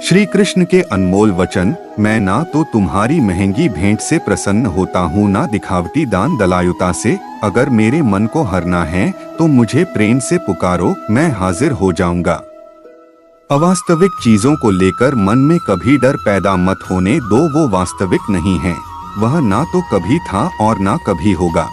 श्री कृष्ण के अनमोल वचन, मैं ना तो तुम्हारी महंगी भेंट से प्रसन्न होता हूँ ना दिखावटी दान दलायुता से। अगर मेरे मन को हरना है तो मुझे प्रेम से पुकारो, मैं हाजिर हो जाऊंगा। अवास्तविक चीजों को लेकर मन में कभी डर पैदा मत होने दो, वो वास्तविक नहीं है। वह ना तो कभी था और ना कभी होगा।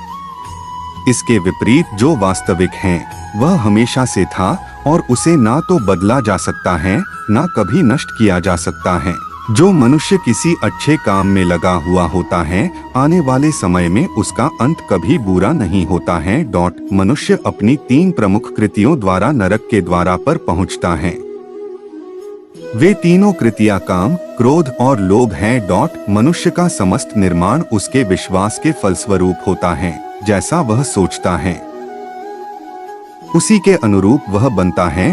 इसके विपरीत जो वास्तविक है वह हमेशा से था और उसे ना तो बदला जा सकता है ना कभी नष्ट किया जा सकता है। जो मनुष्य किसी अच्छे काम में लगा हुआ होता है, आने वाले समय में उसका अंत कभी बुरा नहीं होता है। मनुष्य अपनी 3 प्रमुख कृतियों द्वारा नरक के द्वारा पर पहुंचता है। वे तीनों कृतियां काम, क्रोध और लोभ हैं। मनुष्य का समस्त निर्माण उसके विश्वास के फलस्वरूप होता है। जैसा वह सोचता है उसी के अनुरूप वह बनता है।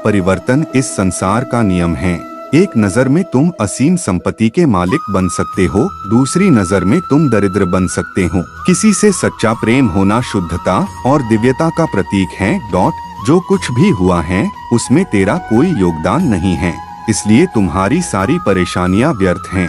परिवर्तन इस संसार का नियम है। एक नजर में तुम असीम संपत्ति के मालिक बन सकते हो, दूसरी नजर में तुम दरिद्र बन सकते हो। किसी से सच्चा प्रेम होना शुद्धता और दिव्यता का प्रतीक है। जो कुछ भी हुआ है उसमें तेरा कोई योगदान नहीं है, इसलिए तुम्हारी सारी परेशानियां व्यर्थ हैं।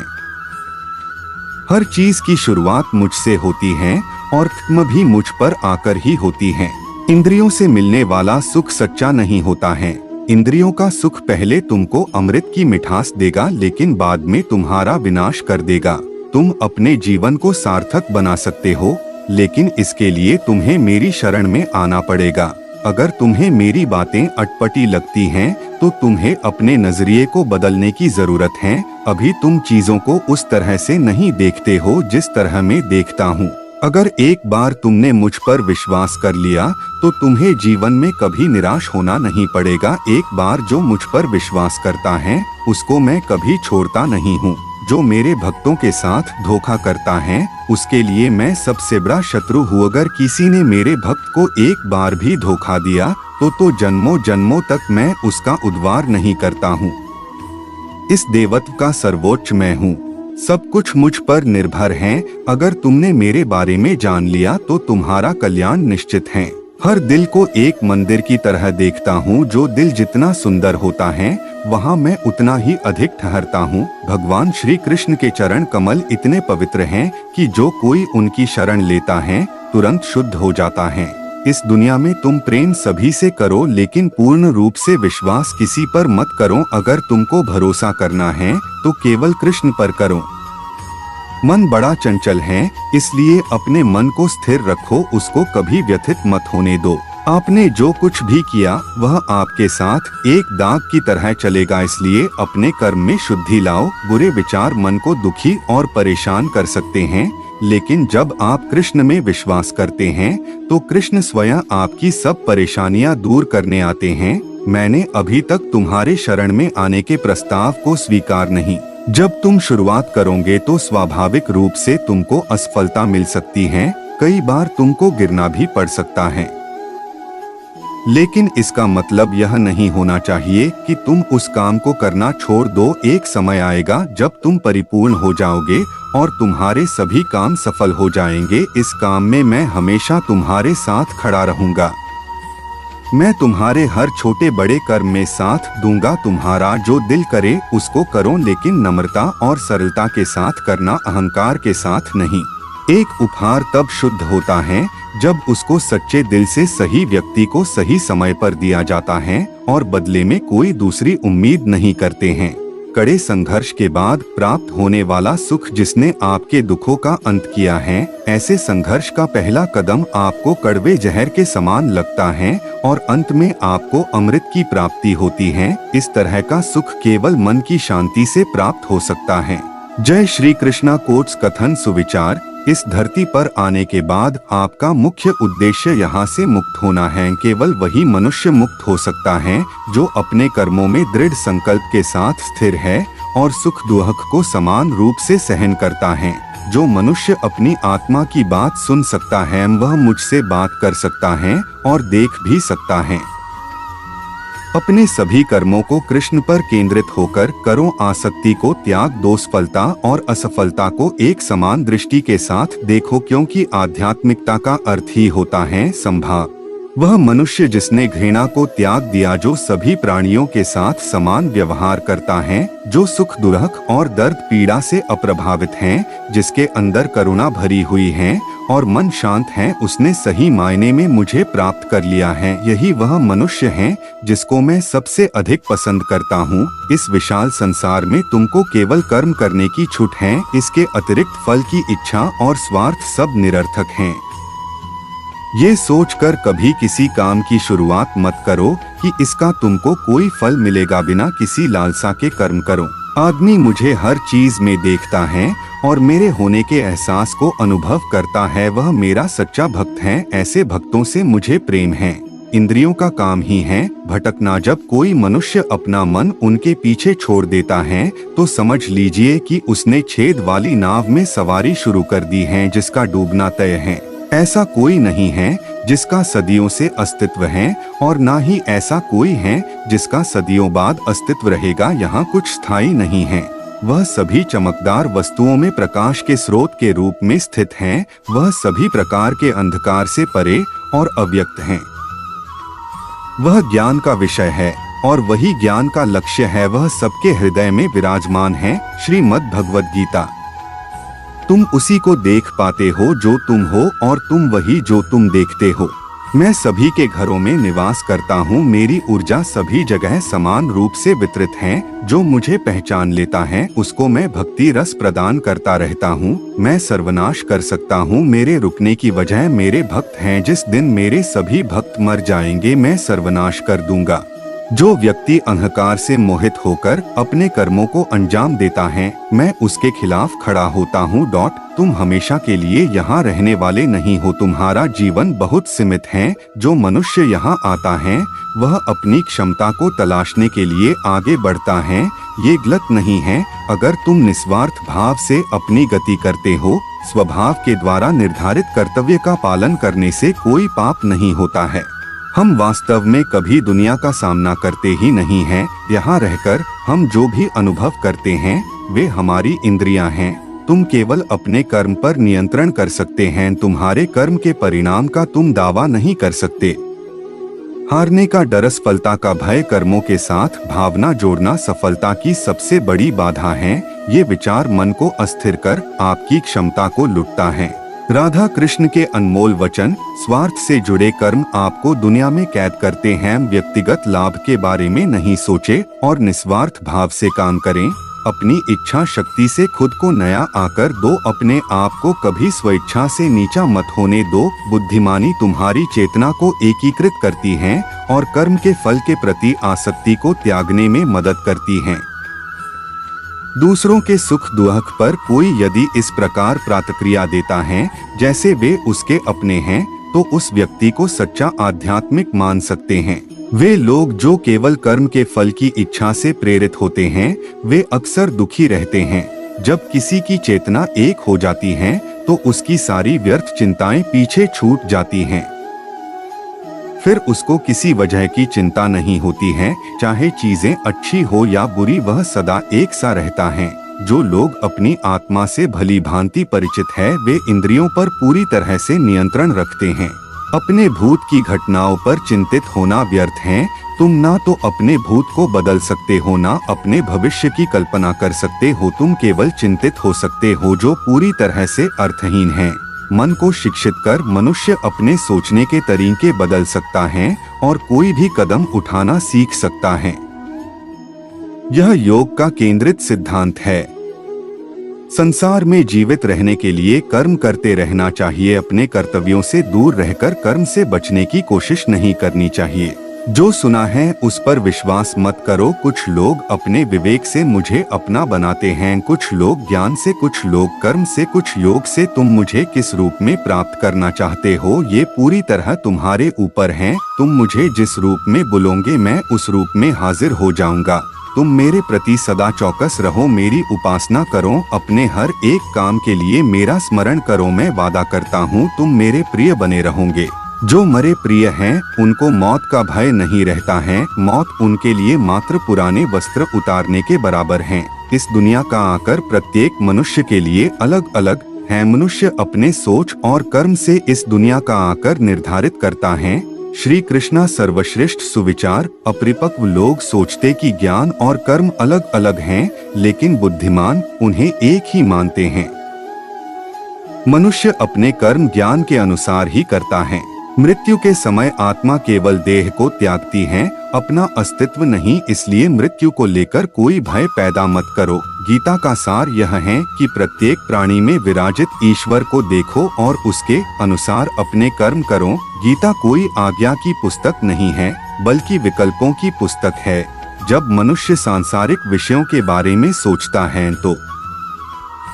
हर चीज की शुरुआत मुझसे होती है और खत्म भी मुझ पर आकर ही होती है। इंद्रियों से मिलने वाला सुख सच्चा नहीं होता है। इंद्रियों का सुख पहले तुमको अमृत की मिठास देगा, लेकिन बाद में तुम्हारा विनाश कर देगा। तुम अपने जीवन को सार्थक बना सकते हो, लेकिन इसके लिए तुम्हें मेरी शरण में आना पड़ेगा। अगर तुम्हें मेरी बातें अटपटी लगती हैं, तो तुम्हें अपने नजरिए को बदलने की जरूरत है। अभी तुम चीजों को उस तरह से नहीं देखते हो जिस तरह मैं देखता हूँ। अगर एक बार तुमने मुझ पर विश्वास कर लिया तो तुम्हें जीवन में कभी निराश होना नहीं पड़ेगा। एक बार जो मुझ पर विश्वास करता है उसको मैं कभी छोड़ता नहीं हूँ। जो मेरे भक्तों के साथ धोखा करता है उसके लिए मैं सबसे बड़ा शत्रु हूँ। अगर किसी ने मेरे भक्त को एक बार भी धोखा दिया तो जन्मों जन्मों तक मैं उसका उद्धार नहीं करता हूँ। इस देवत्व का सर्वोच्च मैं हूँ। सब कुछ मुझ पर निर्भर है। अगर तुमने मेरे बारे में जान लिया तो तुम्हारा कल्याण निश्चित है। हर दिल को एक मंदिर की तरह देखता हूँ। जो दिल जितना सुंदर होता है वहाँ मैं उतना ही अधिक ठहरता हूँ। भगवान श्री कृष्ण के चरण कमल इतने पवित्र हैं कि जो कोई उनकी शरण लेता है तुरंत शुद्ध हो जाता है। इस दुनिया में तुम प्रेम सभी से करो, लेकिन पूर्ण रूप से विश्वास किसी पर मत करो। अगर तुमको भरोसा करना है तो केवल कृष्ण पर करो। मन बड़ा चंचल है, इसलिए अपने मन को स्थिर रखो, उसको कभी व्यथित मत होने दो। आपने जो कुछ भी किया वह आपके साथ एक दाग की तरह चलेगा, इसलिए अपने कर्म में शुद्धि लाओ। बुरे विचार मन को दुखी और परेशान कर सकते हैं, लेकिन जब आप कृष्ण में विश्वास करते हैं तो कृष्ण स्वयं आपकी सब परेशानियां दूर करने आते हैं। मैंने अभी तक तुम्हारे शरण में आने के प्रस्ताव को स्वीकार नहीं। जब तुम शुरुआत करोगे तो स्वाभाविक रूप से तुमको असफलता मिल सकती है, कई बार तुमको गिरना भी पड़ सकता है, लेकिन इसका मतलब यह नहीं होना चाहिए कि तुम उस काम को करना छोड़ दो। एक समय आएगा जब तुम परिपूर्ण हो जाओगे और तुम्हारे सभी काम सफल हो जाएंगे। इस काम में मैं हमेशा तुम्हारे साथ खड़ा रहूंगा। मैं तुम्हारे हर छोटे बड़े कर्म में साथ दूंगा। तुम्हारा जो दिल करे उसको करो, लेकिन नम्रता और सरलता के साथ करना, अहंकार के साथ नहीं। एक उपहार तब शुद्ध होता है जब उसको सच्चे दिल से सही व्यक्ति को सही समय पर दिया जाता है और बदले में कोई दूसरी उम्मीद नहीं करते हैं। कड़े संघर्ष के बाद प्राप्त होने वाला सुख जिसने आपके दुखों का अंत किया है, ऐसे संघर्ष का पहला कदम आपको कड़वे जहर के समान लगता है और अंत में आपको अमृत की प्राप्ति होती है। इस तरह का सुख केवल मन की शांति से प्राप्त हो सकता है। जय श्री कृष्णा। कोट्स कथन सुविचार। इस धरती पर आने के बाद आपका मुख्य उद्देश्य यहाँ से मुक्त होना है। केवल वही मनुष्य मुक्त हो सकता है जो अपने कर्मों में दृढ़ संकल्प के साथ स्थिर है और सुख दुख को समान रूप से सहन करता है। जो मनुष्य अपनी आत्मा की बात सुन सकता है वह मुझसे बात कर सकता है और देख भी सकता है। अपने सभी कर्मों को कृष्ण पर केंद्रित होकर करो। आसक्ति को त्याग दो। सफलता और असफलता को एक समान दृष्टि के साथ देखो, क्योंकि आध्यात्मिकता का अर्थ ही होता है संभाव। वह मनुष्य जिसने घृणा को त्याग दिया, जो सभी प्राणियों के साथ समान व्यवहार करता है, जो सुख दुख और दर्द पीड़ा से अप्रभावित है, जिसके अंदर करुणा भरी हुई है और मन शांत है, उसने सही मायने में मुझे प्राप्त कर लिया है। यही वह मनुष्य है जिसको मैं सबसे अधिक पसंद करता हूँ। इस विशाल संसार में तुमको केवल कर्म करने की छूट है, इसके अतिरिक्त फल की इच्छा और स्वार्थ सब निरर्थक हैं। ये सोचकर कभी किसी काम की शुरुआत मत करो कि इसका तुमको कोई फल मिलेगा। बिना किसी लालसा के कर्म करो। आदमी मुझे हर चीज में देखता है और मेरे होने के एहसास को अनुभव करता है, वह मेरा सच्चा भक्त है। ऐसे भक्तों से मुझे प्रेम है। इंद्रियों का काम ही है भटकना। जब कोई मनुष्य अपना मन उनके पीछे छोड़ देता है तो समझ लीजिए कि उसने छेद वाली नाव में सवारी शुरू कर दी है, जिसका डूबना तय है। ऐसा कोई नहीं है जिसका सदियों से अस्तित्व है और ना ही ऐसा कोई है जिसका सदियों बाद अस्तित्व रहेगा। यहाँ कुछ स्थायी नहीं है। वह सभी चमकदार वस्तुओं में प्रकाश के स्रोत के रूप में स्थित हैं। वह सभी प्रकार के अंधकार से परे और अव्यक्त हैं। वह ज्ञान का विषय है और वही ज्ञान का लक्ष्य है। वह सबके हृदय में विराजमान है। श्रीमद् भगवद गीता। तुम उसी को देख पाते हो जो तुम हो और तुम वही जो तुम देखते हो। मैं सभी के घरों में निवास करता हूँ। मेरी ऊर्जा सभी जगह समान रूप से वितरित है। जो मुझे पहचान लेता है उसको मैं भक्ति रस प्रदान करता रहता हूँ। मैं सर्वनाश कर सकता हूँ, मेरे रुकने की वजह मेरे भक्त हैं। जिस दिन मेरे सभी भक्त मर जाएंगे मैं सर्वनाश कर दूंगा। जो व्यक्ति अहंकार से मोहित होकर अपने कर्मों को अंजाम देता है, मैं उसके खिलाफ खड़ा होता हूँ। तुम हमेशा के लिए यहाँ रहने वाले नहीं हो। तुम्हारा जीवन बहुत सीमित है। जो मनुष्य यहाँ आता है वह अपनी क्षमता को तलाशने के लिए आगे बढ़ता है। ये गलत नहीं है। अगर तुम निस्वार्थ भाव से अपनी गति करते हो, स्वभाव के द्वारा निर्धारित कर्तव्य का पालन करने से कोई पाप नहीं होता है। हम वास्तव में कभी दुनिया का सामना करते ही नहीं हैं। यहाँ रहकर हम जो भी अनुभव करते हैं वे हमारी इंद्रियां हैं। तुम केवल अपने कर्म पर नियंत्रण कर सकते हैं। तुम्हारे कर्म के परिणाम का तुम दावा नहीं कर सकते। हारने का डर, असफलता का भय, कर्मों के साथ भावना जोड़ना सफलता की सबसे बड़ी बाधा है। ये विचार मन को अस्थिर कर आपकी क्षमता को लुटता है। राधा कृष्ण के अनमोल वचन, स्वार्थ से जुड़े कर्म आपको दुनिया में कैद करते हैं। व्यक्तिगत लाभ के बारे में नहीं सोचे और निस्वार्थ भाव से काम करें। अपनी इच्छा शक्ति से खुद को नया आकर दो। अपने आप को कभी स्वेच्छा से नीचा मत होने दो। बुद्धिमानी तुम्हारी चेतना को एकीकृत करती है और कर्म के फल के प्रति आसक्ति को त्यागने में मदद करती है। दूसरों के सुख दुख पर कोई यदि इस प्रकार प्रतिक्रिया देता है जैसे वे उसके अपने हैं, तो उस व्यक्ति को सच्चा आध्यात्मिक मान सकते हैं। वे लोग जो केवल कर्म के फल की इच्छा से प्रेरित होते हैं वे अक्सर दुखी रहते हैं। जब किसी की चेतना एक हो जाती है तो उसकी सारी व्यर्थ चिंताएं पीछे छूट जाती हैं। फिर उसको किसी वजह की चिंता नहीं होती है। चाहे चीजें अच्छी हो या बुरी, वह सदा एक सा रहता है। जो लोग अपनी आत्मा से भली भांति परिचित है वे इंद्रियों पर पूरी तरह से नियंत्रण रखते हैं। अपने भूत की घटनाओं पर चिंतित होना व्यर्थ है। तुम ना तो अपने भूत को बदल सकते हो ना अपने भविष्य की कल्पना कर सकते हो। तुम केवल चिंतित हो सकते हो जो पूरी तरह से अर्थहीन है। मन को शिक्षित कर मनुष्य अपने सोचने के तरीके बदल सकता है और कोई भी कदम उठाना सीख सकता है। यह योग का केंद्रित सिद्धांत है। संसार में जीवित रहने के लिए कर्म करते रहना चाहिए। अपने कर्तव्यों से दूर रहकर कर्म से बचने की कोशिश नहीं करनी चाहिए। जो सुना है उस पर विश्वास मत करो। कुछ लोग अपने विवेक से मुझे अपना बनाते हैं, कुछ लोग ज्ञान से, कुछ लोग कर्म से, कुछ योग से। तुम मुझे किस रूप में प्राप्त करना चाहते हो ये पूरी तरह तुम्हारे ऊपर है। तुम मुझे जिस रूप में बुलोगे मैं उस रूप में हाजिर हो जाऊंगा। तुम मेरे प्रति सदा चौकस रहो, मेरी उपासना करो, अपने हर एक काम के लिए मेरा स्मरण करो। मैं वादा करता हूँ तुम मेरे प्रिय बने रहोगे। जो मरे प्रिय हैं उनको मौत का भय नहीं रहता है। मौत उनके लिए मात्र पुराने वस्त्र उतारने के बराबर है। इस दुनिया का आकर प्रत्येक मनुष्य के लिए अलग अलग है। मनुष्य अपने सोच और कर्म से इस दुनिया का आकर निर्धारित करता है। श्री कृष्णा सर्वश्रेष्ठ सुविचार। अपरिपक्व लोग सोचते कि ज्ञान और कर्म अलग अलग हैं, लेकिन बुद्धिमान उन्हें एक ही मानते हैं। मनुष्य अपने कर्म ज्ञान के अनुसार ही करता है। मृत्यु के समय आत्मा केवल देह को त्यागती है, अपना अस्तित्व नहीं। इसलिए मृत्यु को लेकर कोई भय पैदा मत करो। गीता का सार यह है कि प्रत्येक प्राणी में विराजित ईश्वर को देखो और उसके अनुसार अपने कर्म करो। गीता कोई आज्ञा की पुस्तक नहीं है, बल्कि विकल्पों की पुस्तक है। जब मनुष्य सांसारिक विषयों के बारे में सोचता है तो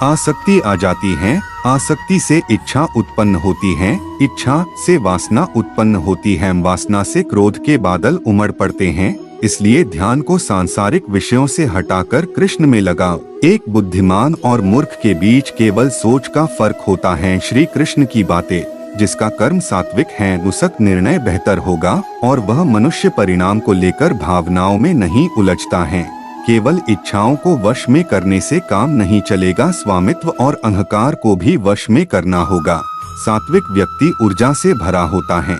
आसक्ति आ जाती है, आसक्ति से इच्छा उत्पन्न होती है, इच्छा से वासना उत्पन्न होती है, वासना से क्रोध के बादल उमड़ पड़ते हैं। इसलिए ध्यान को सांसारिक विषयों से हटाकर कृष्ण में लगाओ। एक बुद्धिमान और मूर्ख के बीच केवल सोच का फर्क होता है। श्री कृष्ण की बातें। जिसका कर्म सात्विक है उसका निर्णय बेहतर होगा और वह मनुष्य परिणाम को लेकर भावनाओं में नहीं उलझता है। केवल इच्छाओं को वश में करने से काम नहीं चलेगा, स्वामित्व और अहंकार को भी वश में करना होगा। सात्विक व्यक्ति ऊर्जा से भरा होता है,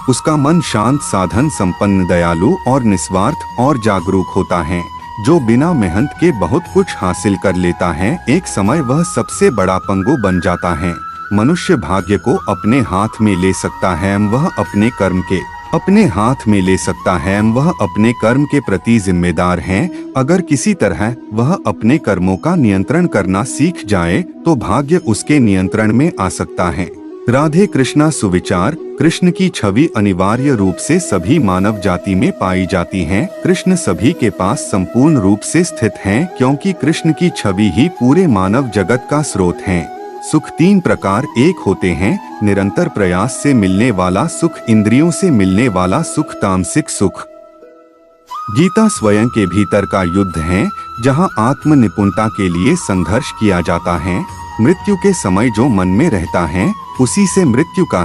उसका मन शांत, साधन संपन्न, दयालु और निस्वार्थ और जागरूक होता है। जो बिना मेहनत के बहुत कुछ हासिल कर लेता है, एक समय वह सबसे बड़ा पंगु बन जाता है। मनुष्य भाग्य को अपने हाथ में ले सकता है, वह अपने कर्म के अपने हाथ में ले सकता है, वह अपने कर्म के प्रति जिम्मेदार है। अगर किसी तरह वह अपने कर्मों का नियंत्रण करना सीख जाए तो भाग्य उसके नियंत्रण में आ सकता है। राधे कृष्णा सुविचार। कृष्ण की छवि अनिवार्य रूप से सभी मानव जाति में पाई जाती है। कृष्ण सभी के पास संपूर्ण रूप से स्थित हैं, क्योंकि कृष्ण की छवि ही पूरे मानव जगत का स्रोत है। सुख तीन प्रकार एक होते हैं, निरंतर प्रयास से मिलने वाला सुख, इंद्रियों से मिलने वाला सुख, तामसिक सुख। गीता स्वयं के भीतर का युद्ध है, जहां आत्म निपुणता के लिए संघर्ष किया जाता है। मृत्यु के समय जो मन में रहता है उसी से मृत्यु का